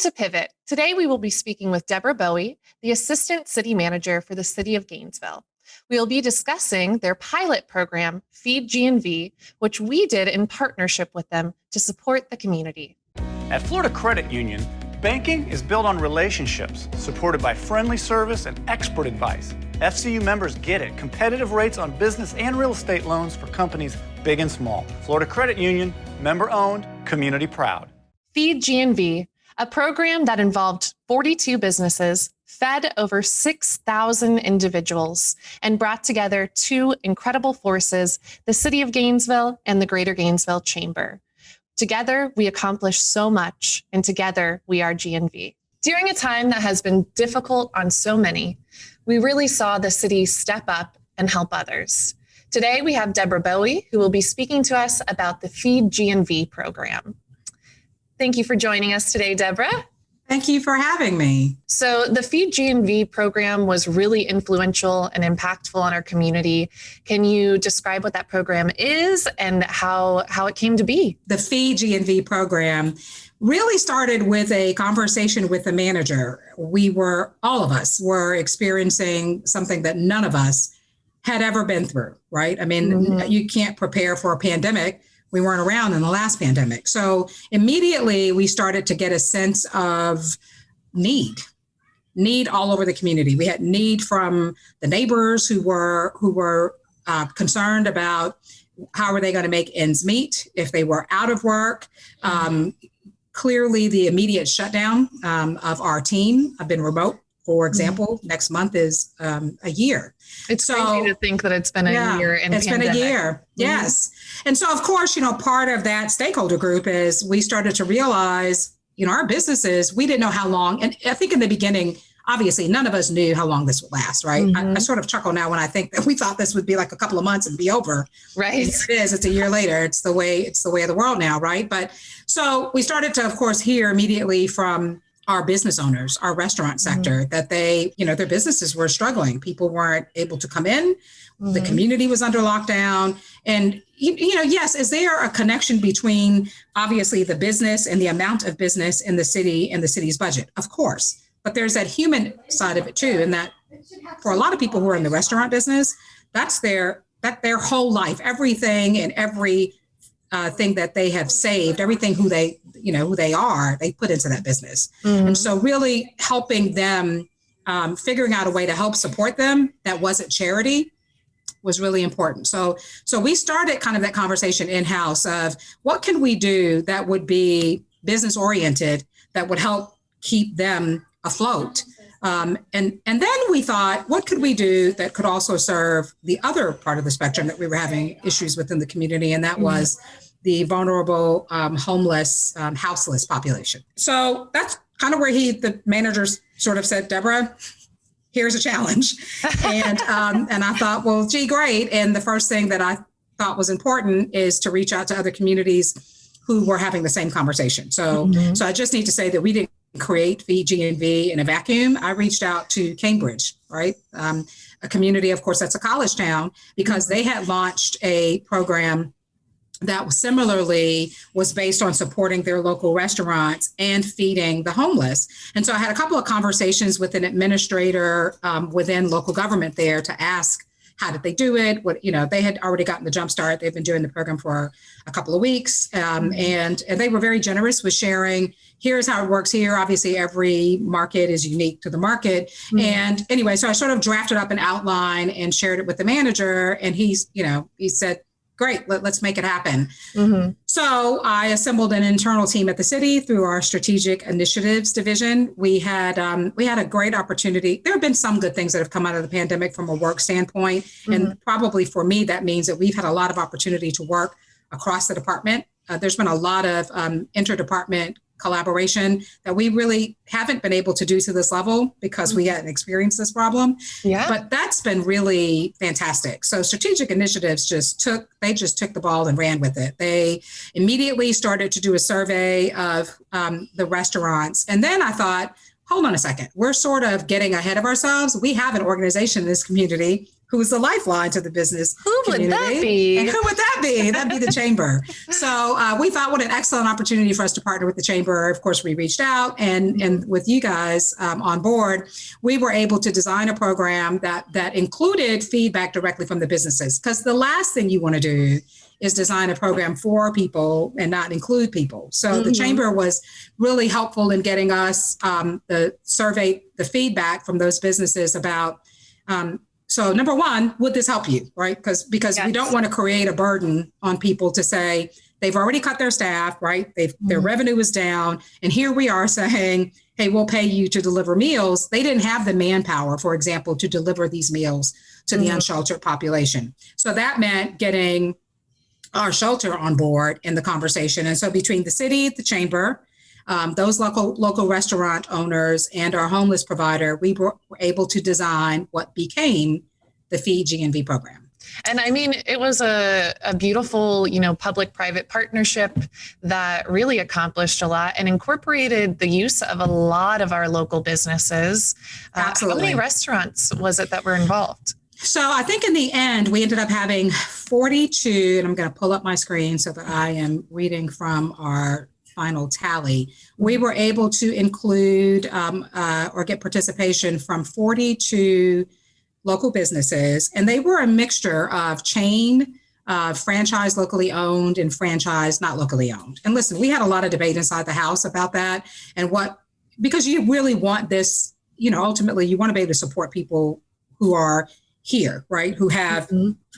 to Pivot. Today, we will be speaking with Deborah Bowie, the Assistant City Manager for the City of Gainesville. We will be discussing their pilot program, Feed GNV, which we did in partnership with them to support the community. At Florida Credit Union, banking is built on relationships, supported by friendly service and expert advice. FCU members get it. Competitive rates on business and real estate loans for companies big and small. Florida Credit Union, member-owned, community-proud. Feed GNV, a program that involved 42 businesses, fed over 6,000 individuals, and brought together two incredible forces, the City of Gainesville and the Greater Gainesville Chamber. Together, we accomplished so much, and together, we are GNV. During a time that has been difficult on so many, we really saw the city step up and help others. Today, we have Deborah Bowie, who will be speaking to us about the Feed GNV program. Thank you for joining us today, Deborah. Thank you for having me. So the Feed GNV program was really influential and impactful on our community. Can you describe what that program is and how it came to be? The Feed GNV program really started with a conversation with the manager. All of us were experiencing something that none of us had ever been through, right? I mean, You can't prepare for a pandemic. We weren't around in the last pandemic. So immediately we started to get a sense of need all over the community. We had need from the neighbors who were concerned about how are they going to make ends meet if they were out of work. Clearly, the immediate shutdown of our team. I've been remote, for example. Next month is a year. It's crazy to think that it's been a year in It's pandemic. been a year, yes. And so, of course, part of that stakeholder group is we started to realize, our businesses, we didn't know how long. And I think in the beginning, obviously, none of us knew how long this would last, right? I sort of chuckle now when I think that we thought this would be like a couple of months and be over. Right. And here it is. It's a year later. It's the way of the world now, right? But so we started to, of course, hear immediately from our business owners, our restaurant sector, that their businesses were struggling. People weren't able to come in. The community was under lockdown. And, yes, is there a connection between obviously the business and the amount of business in the city and the city's budget? Of course. But there's that human side of it too. And that for a lot of people who are in the restaurant business, that's their whole life, everything and every thing that they have saved, everything who they are, they put into that business. And so really helping them, figuring out a way to help support them that wasn't charity was really important. So we started kind of that conversation in-house of what can we do that would be business oriented, that would help keep them afloat. And then we thought, what could we do that could also serve the other part of the spectrum that we were having issues with in the community? And that was the vulnerable, homeless, houseless population. So that's kind of where the managers sort of said, Deborah, here's a challenge. And I thought, well, gee, great. And the first thing that I thought was important is to reach out to other communities who were having the same conversation. So I just need to say that we didn't create Feed GNV in a vacuum. I reached out to Cambridge, right? A community, of course, that's a college town, because they had launched a program that similarly was based on supporting their local restaurants and feeding the homeless. And so I had a couple of conversations with an administrator within local government there to ask, how did they do it? They had already gotten the jump start. They've been doing the program for a couple of weeks. And they were very generous with sharing, here's how it works here. Obviously, every market is unique to the market. And anyway, so I sort of drafted up an outline and shared it with the manager. And he said, great, let's make it happen. So I assembled an internal team at the city through our strategic initiatives division. We had a great opportunity. There have been some good things that have come out of the pandemic from a work standpoint. And probably for me, that means that we've had a lot of opportunity to work across the department. There's been a lot of interdepartment collaboration that we really haven't been able to do to this level because we hadn't experienced this problem. Yeah. But that's been really fantastic. So strategic initiatives just took the ball and ran with it. They immediately started to do a survey of the restaurants. And then I thought, hold on a second, we're sort of getting ahead of ourselves. We have an organization in this community who's the lifeline to the business community. Would that be? And who would that be? That'd be the chamber. So we thought, what an excellent opportunity for us to partner with the chamber. Of course, we reached out, and with you guys on board, we were able to design a program that included feedback directly from the businesses. Because the last thing you want to do is design a program for people and not include people. So the chamber was really helpful in getting us the feedback from those businesses about, so number one, would this help you, right? Because yes. We don't want to create a burden on people to say they've already cut their staff, right? Their revenue is down. And here we are saying, hey, we'll pay you to deliver meals. They didn't have the manpower, for example, to deliver these meals to the unsheltered population. So that meant getting our shelter on board in the conversation. And so between the city, the chamber, those local restaurant owners, and our homeless provider, we were able to design what became the Feed GNV program. And I mean, it was a beautiful, public-private partnership that really accomplished a lot and incorporated the use of a lot of our local businesses. Absolutely. How many restaurants was it that were involved? So I think in the end, we ended up having 42, and I'm going to pull up my screen so that I am reading from our final tally. We were able to include or get participation from 42 local businesses, and they were a mixture of chain, franchise locally owned, and franchise not locally owned. And listen, we had a lot of debate inside the house about that, and because you really want this, ultimately you want to be able to support people who are here, right? Who have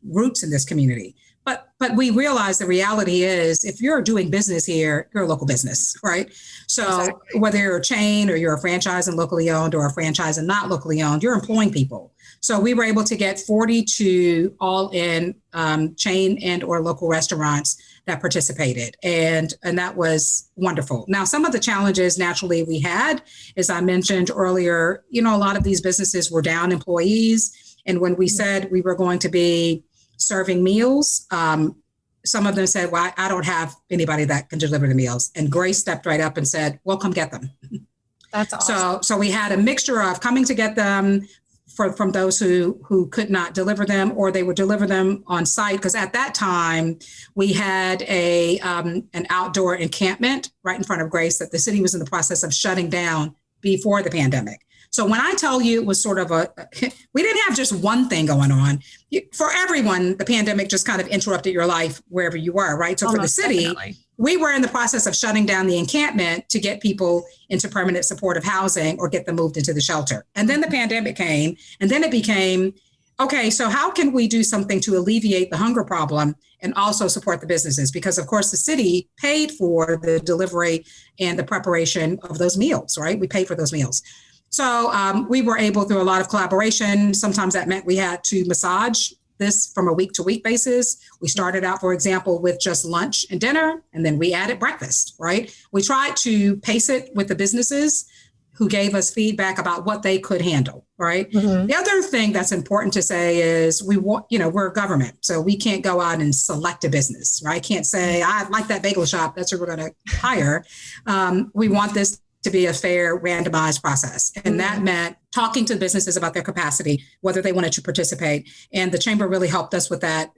roots in this community. But we realize the reality is if you're doing business here, you're a local business, right? So exactly. Whether you're a chain or you're a franchise and locally owned or a franchise and not locally owned, you're employing people. So we were able to get 42 all-in chain and or local restaurants that participated. And that was wonderful. Now, some of the challenges naturally we had, as I mentioned earlier, a lot of these businesses were down employees. And when we said we were going to be serving meals, some of them said, well, I don't have anybody that can deliver the meals. And Grace stepped right up and said, well, come get them. That's awesome. So we had a mixture of coming to get them from those who could not deliver them, or they would deliver them on site. Because at that time, we had an outdoor encampment right in front of Grace that the city was in the process of shutting down before the pandemic. So when I tell you it was sort of we didn't have just one thing going on. For everyone, the pandemic just kind of interrupted your life wherever you were, right? So for the city, definitely. We were in the process of shutting down the encampment to get people into permanent supportive housing or get them moved into the shelter. And then the pandemic came, and then it became, okay, so how can we do something to alleviate the hunger problem and also support the businesses? Because of course the city paid for the delivery and the preparation of those meals, right? We paid for those meals. So we were able, through a lot of collaboration, sometimes that meant we had to massage this from a week-to-week basis. We started out, for example, with just lunch and dinner, and then we added breakfast, right? We tried to pace it with the businesses who gave us feedback about what they could handle, right? Mm-hmm. The other thing that's important to say is we're a government, so we can't go out and select a business, right? I can't say, I like that bagel shop, that's who we're going to hire. We want this to be a fair, randomized process. And that meant talking to businesses about their capacity, whether they wanted to participate. And the chamber really helped us with that,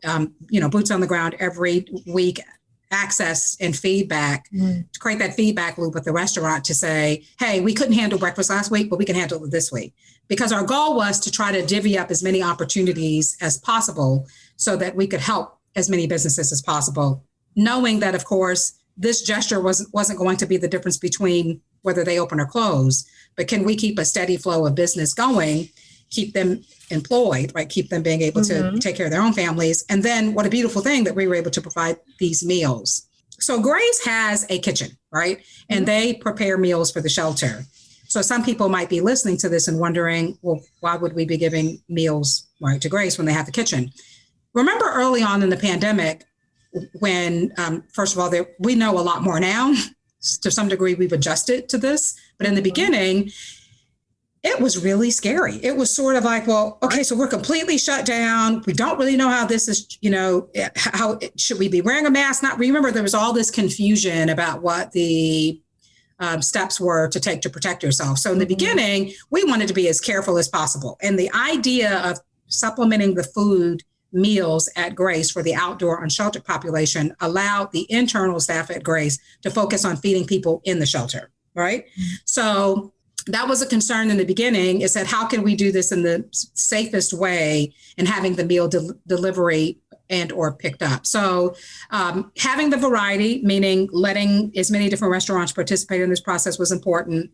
boots on the ground every week, access and feedback to create that feedback loop with the restaurant to say, hey, we couldn't handle breakfast last week, but we can handle it this week. Because our goal was to try to divvy up as many opportunities as possible so that we could help as many businesses as possible, knowing that, of course, this gesture wasn't going to be the difference between whether they open or close, but can we keep a steady flow of business going, keep them employed, right? Keep them being able to take care of their own families. And then what a beautiful thing that we were able to provide these meals. So Grace has a kitchen, right? And they prepare meals for the shelter. So some people might be listening to this and wondering, well, why would we be giving meals, right, to Grace when they have the kitchen? Remember early on in the pandemic, when, first of all, we know a lot more now. To some degree, we've adjusted to this. But in the beginning, it was really scary. It was sort of like, well, okay, so we're completely shut down. We don't really know how this is, how should we be wearing a mask? Remember, there was all this confusion about what the steps were to take to protect yourself. So in the beginning, we wanted to be as careful as possible. And the idea of supplementing the food meals at Grace for the outdoor unsheltered population allowed the internal staff at Grace to focus on feeding people in the shelter, right? So that was a concern in the beginning, is that how can we do this in the safest way and having the meal delivery and or picked up. So having the variety, meaning letting as many different restaurants participate in this process, was important.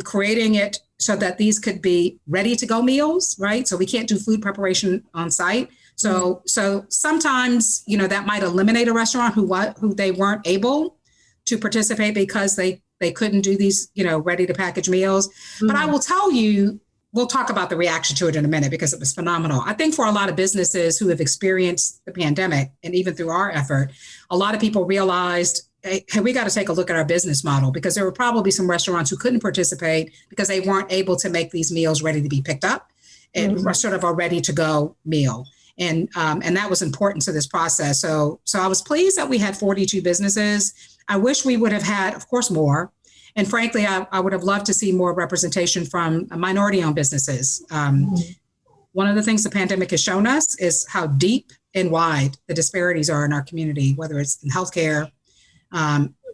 Creating it so that these could be ready to go meals, right? So we can't do food preparation on site. So sometimes, that might eliminate a restaurant who they weren't able to participate because they couldn't do these, ready to package meals. But I will tell you, we'll talk about the reaction to it in a minute because it was phenomenal. I think for a lot of businesses who have experienced the pandemic, and even through our effort, a lot of people realized, hey, we got to take a look at our business model, because there were probably some restaurants who couldn't participate because they weren't able to make these meals ready to be picked up and sort of a ready to go meal. And that was important to this process. So I was pleased that we had 42 businesses. I wish we would have had, of course, more. And frankly, I would have loved to see more representation from minority-owned businesses. One of the things the pandemic has shown us is how deep and wide the disparities are in our community, whether it's in healthcare,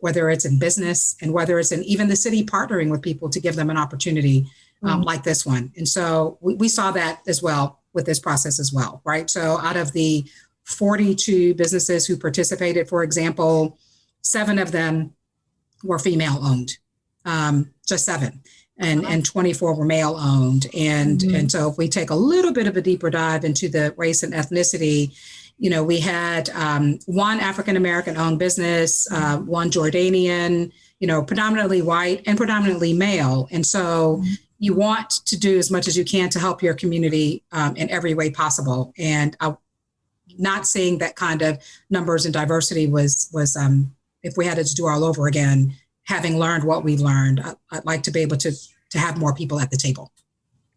whether it's in business, and whether it's in even the city partnering with people to give them an opportunity like this one. And so we saw that as well with this process as well, right? So out of the 42 businesses who participated, for example, 7 of them were female owned. Just 7, and 24 were male owned. And so if we take a little bit of a deeper dive into the race and ethnicity, we had 1 African-American owned business, 1 Jordanian, predominantly white and predominantly male. And so you want to do as much as you can to help your community in every way possible. And not seeing that kind of numbers and diversity was if we had to do all over again, having learned what we've learned, I'd like to be able to have more people at the table.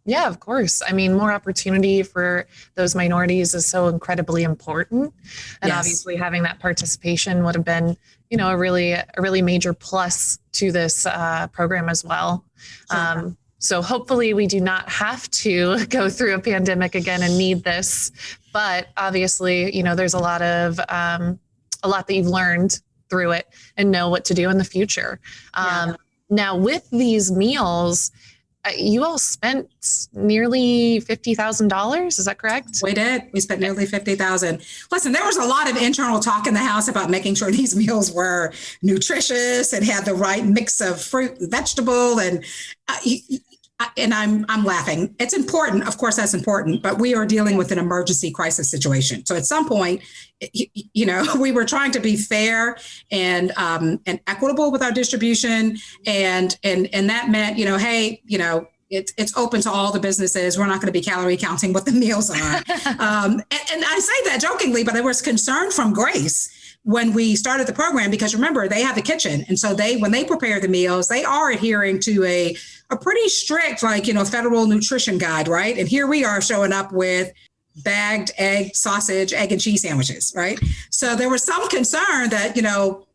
Yeah, of course. I mean, more opportunity for those minorities is so incredibly important. And Yes. Obviously having that participation would have been, a really major plus to this program as well. Sure. So hopefully we do not have to go through a pandemic again and need this. But obviously, there's a lot that you've learned through it and know what to do in the future. Now with these meals, you all spent nearly $50,000. Is that correct? We did. We spent nearly $50,000. Listen, there was a lot of internal talk in the house about making sure these meals were nutritious and had the right mix of fruit and vegetable. And I'm laughing. It's important. Of course, that's important. But we are dealing with an emergency crisis situation. So at some point, we were trying to be fair and equitable with our distribution, and that meant, hey, it's open to all the businesses. We're not going to be calorie counting what the meals are. And I say that jokingly, but there was concern from Grace when we started the program, because remember, they have a kitchen. And so when they prepare the meals, they are adhering to a pretty strict, federal nutrition guide, right? And here we are showing up with bagged egg, sausage, egg and cheese sandwiches, right? So there was some concern that,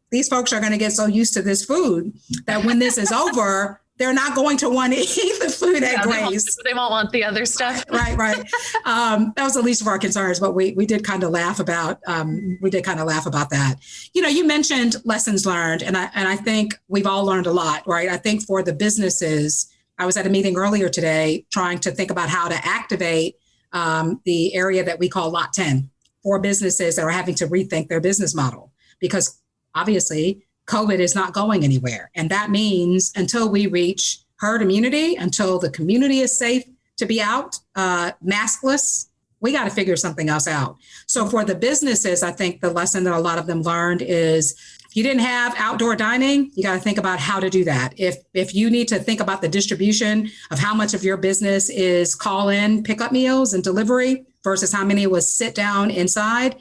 these folks are going to get so used to this food that when this is over, they're not going to want to eat the food at Grace. They won't want the other stuff. Right. That was the least of our concerns, but we did kind of laugh about that. You mentioned lessons learned, and I think we've all learned a lot, right? I think for the businesses, I was at a meeting earlier today trying to think about how to activate the area that we call Lot 10 for businesses that are having to rethink their business model, because obviously COVID is not going anywhere. And that means until we reach herd immunity, until the community is safe to be out maskless, we got to figure something else out. So for the businesses, I think the lesson that a lot of them learned is if you didn't have outdoor dining, you got to think about how to do that. If you need to think about the distribution of how much of your business is call in, pickup meals and delivery versus how many was sit down inside.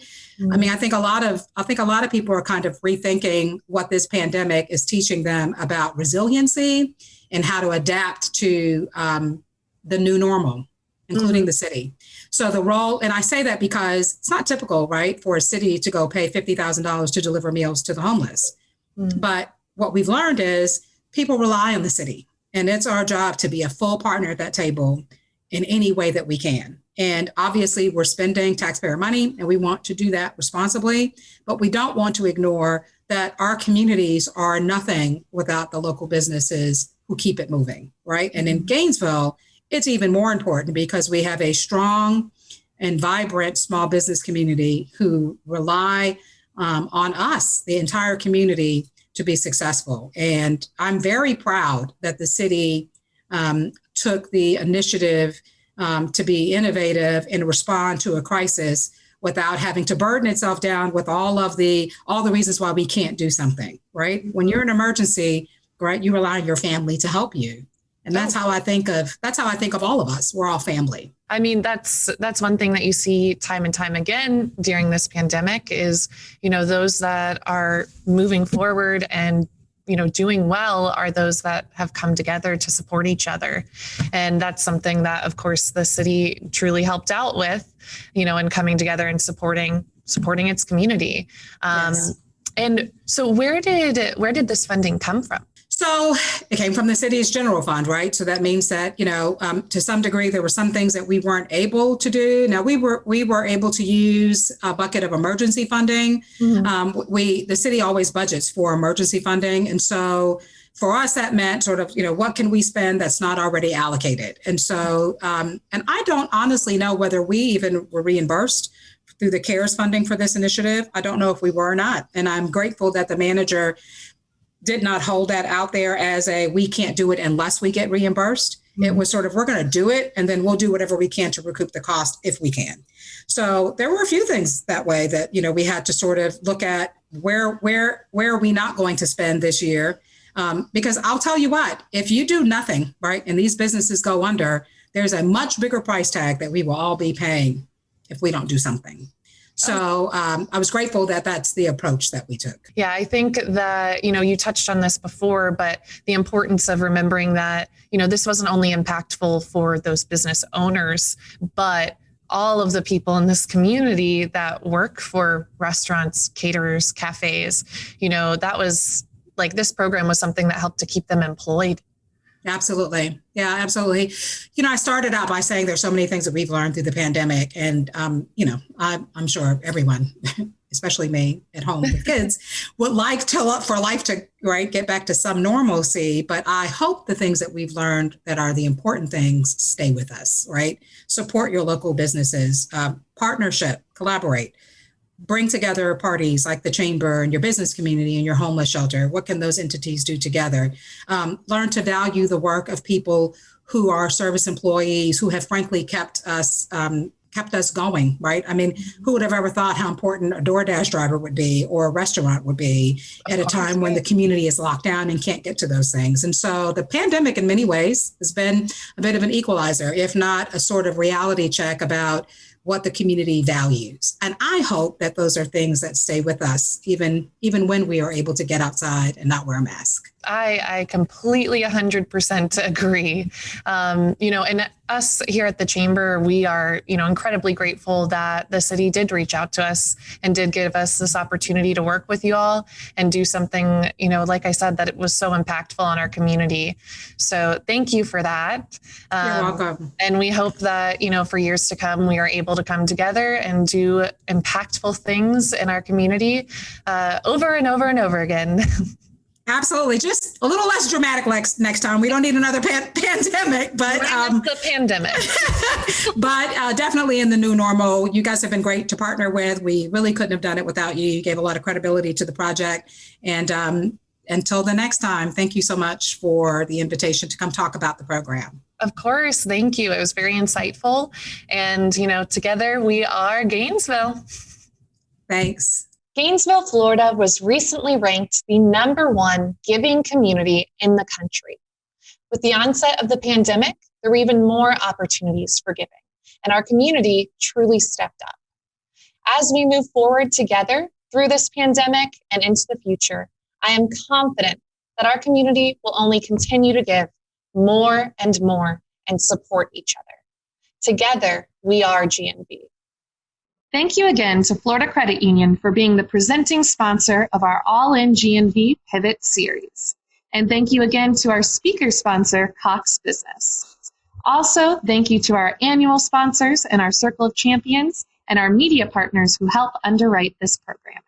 I mean, I think a lot of people are kind of rethinking what this pandemic is teaching them about resiliency and how to adapt to the new normal, including the city. So the role, and I say that because it's not typical, right, for a city to go pay $50,000 to deliver meals to the homeless. But what we've learned is people rely on the city, and it's our job to be a full partner at that table in any way that we can. And obviously, we're spending taxpayer money, and we want to do that responsibly. But we don't want to ignore that our communities are nothing without the local businesses who keep it moving, right? And in Gainesville, it's even more important because we have a strong and vibrant small business community who rely on us, the entire community, to be successful. And I'm very proud that the city took the initiative to be innovative and respond to a crisis without having to burden itself down with all the reasons why we can't do something, right? When you're in an emergency, right, you rely on your family to help you. And that's how I think of all of us. We're all family. I mean, that's one thing that you see time and time again during this pandemic is, those that are moving forward and, doing well are those that have come together to support each other. And that's something that, of course, the city truly helped out with, in coming together and supporting its community. Yes. And so where did this funding come from? So it came from the city's general fund, right? So that means that, to some degree, there were some things that we weren't able to do. Now, we were able to use a bucket of emergency funding. Mm-hmm. The city always budgets for emergency funding. And so for us, that meant sort of, what can we spend that's not already allocated? And so, and I don't honestly know whether we even were reimbursed through the CARES funding for this initiative. I don't know if we were or not. And I'm grateful that the manager did not hold that out there as we can't do it unless we get reimbursed. Mm-hmm. It was sort of, we're going to do it, and then we'll do whatever we can to recoup the cost if we can. So there were a few things that way that, we had to sort of look at where are we not going to spend this year? Because I'll tell you what, if you do nothing, right, and these businesses go under, there's a much bigger price tag that we will all be paying if we don't do something. So I was grateful that that's the approach that we took. Yeah, I think that, you touched on this before, but the importance of remembering that, this wasn't only impactful for those business owners, but all of the people in this community that work for restaurants, caterers, cafes, that was like, this program was something that helped to keep them employed. Absolutely. Yeah, absolutely. I started out by saying there's so many things that we've learned through the pandemic. And, I'm sure everyone, especially me at home with kids, would like for life to get back to some normalcy. But I hope the things that we've learned that are the important things stay with us, right? Support your local businesses, partnership, collaborate. Bring together parties like the chamber and your business community and your homeless shelter. What can those entities do together? Learn to value the work of people who are service employees who have frankly kept us going, right? I mean, who would have ever thought how important a DoorDash driver would be or a restaurant would be at a time when the community is locked down and can't get to those things. And so the pandemic in many ways has been a bit of an equalizer, if not a sort of reality check about what the community values. And I hope that those are things that stay with us, even when we are able to get outside and not wear a mask. I completely 100% agree. And us here at the chamber, we are, incredibly grateful that the city did reach out to us and did give us this opportunity to work with you all and do something, like I said, that it was so impactful on our community. So thank you for that. You're welcome. And we hope that, for years to come, we are able to come together and do impactful things in our community over and over and over again. Absolutely. Just a little less dramatic next time. We don't need another pandemic, but the pandemic. But definitely in the new normal. You guys have been great to partner with. We really couldn't have done it without you. You gave a lot of credibility to the project. And until the next time, thank you so much for the invitation to come talk about the program. Of course. Thank you. It was very insightful. And, together we are Gainesville. Thanks. Gainesville, Florida was recently ranked the #1 giving community in the country. With the onset of the pandemic, there were even more opportunities for giving, and our community truly stepped up. As we move forward together through this pandemic and into the future, I am confident that our community will only continue to give more and more and support each other. Together, we are GNV. Thank you again to Florida Credit Union for being the presenting sponsor of our All-In GNV Pivot series. And thank you again to our speaker sponsor, Cox Business. Also, thank you to our annual sponsors and our Circle of Champions and our media partners who help underwrite this program.